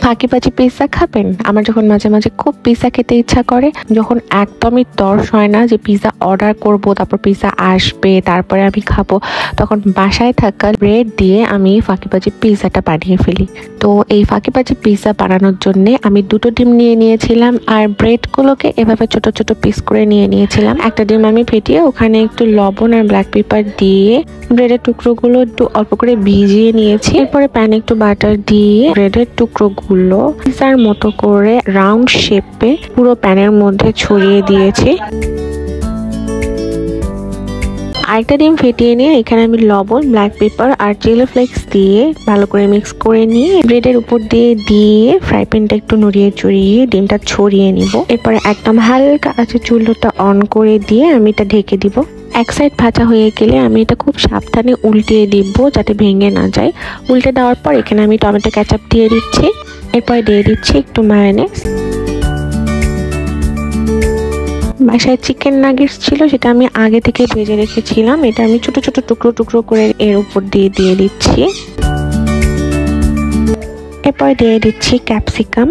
ফাঁকিবাজি পিৎজা খাবেন? আমার যখন মাঝে মাঝে খুব পিৎজা খেতে ইচ্ছা করে, যখন একদমই তর্স হয় না যে পিৎজা অর্ডার করব, তারপর পিৎজা আসবে, তারপরে আমি খাবো, তখন বাসায় থাকা ব্রেড দিয়ে আমি ফাঁকিবাজি পিৎজাটা বানিয়ে ফেলি। তো এই ফাঁকিবাজি পিৎজা বানানোর জন্য আমি 2টো ডিম নিয়ে নিয়েছিলাম আর ব্রেডগুলোকে এভাবে ছোট ছোট পিস করে নিয়ে নিয়েছিলাম। একটা ডিম আমি ফেটিয়ে ওখানে একটু লবণ আর ব্ল্যাক পেপার দিয়ে ব্রেডের টুকরোগুলো একটু অল্প করে ভিজিয়ে নিয়েছি। এরপরে প্যানে একটু বাটার দিয়ে ব্রেডের টুকরোগুলো পিৎজার মতো করে রাউন্ড শেপে পুরো প্যানের মধ্যে ছড়িয়ে দিয়েছি। আরেকটা ডিম ফেটিয়ে নিয়ে এখানে আমি লবণ, ব্ল্যাক পেপার আর চিলি ফ্লেক্স দিয়ে ভালো করে মিক্স করে নিয়ে ব্রেডের উপর দিয়ে ফ্রাই প্যানটা একটু নড়িয়ে চড়িয়ে ডিমটা ছড়িয়ে নিব। এরপরে একদম হালকা আছে চুলাটা অন করে দিয়ে আমি এটা ঢেকে দিব। এক সাইড ভাজা হয়ে গেলে আমি এটা খুব সাবধানে উল্টিয়ে দিব যাতে ভেঙে না যায়। উল্টে দেওয়ার পর এখানে আমি টমেটো কেচাপ দিয়ে দিচ্ছি। এরপরে দিয়ে দিচ্ছি একটু মায়োনেজ। বাসায় চিকেন নাগেটস ছিল, সেটা আমি আগে থেকে ভেজে রেখেছিলাম। এটা আমি ছোট ছোট টুকরো টুকরো করে এর উপর দিয়ে দিচ্ছি। এরপর দিয়ে দিচ্ছি ক্যাপসিকাম,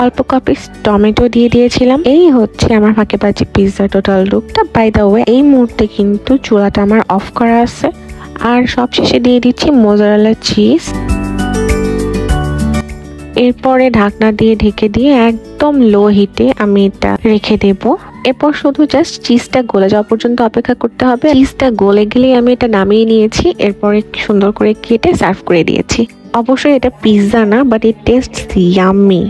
অল্প কপিস টমেটো দিয়ে দিয়েছিলাম। এই হচ্ছে আমার ফাঁকিবাজি পিৎজা টোটাল লুকটা। বাই দ্য ওয়ে, এই মুহূর্তে কিন্তু চুলাটা আমার অফ করা আছে। আর সবশেষে দিয়ে দিচ্ছি মোজারেলা চিজ। এরপরে ঢাকনা দিয়ে ঢেকে দিয়ে একদম লো হিটে আমি এটা রেখে দেব। এরপর শুধু জাস্ট চিজটা গলে যাওয়া পর্যন্ত অপেক্ষা করতে হবে। চিজটা গলে গেলেই আমি এটা নামিয়ে নিয়েছি। এরপরে সুন্দর করে কেটে সার্ভ করে দিয়েছি। অবশ্যই এটা পিৎজা না, বাট ইট টেস্টস ইয়াম্মি।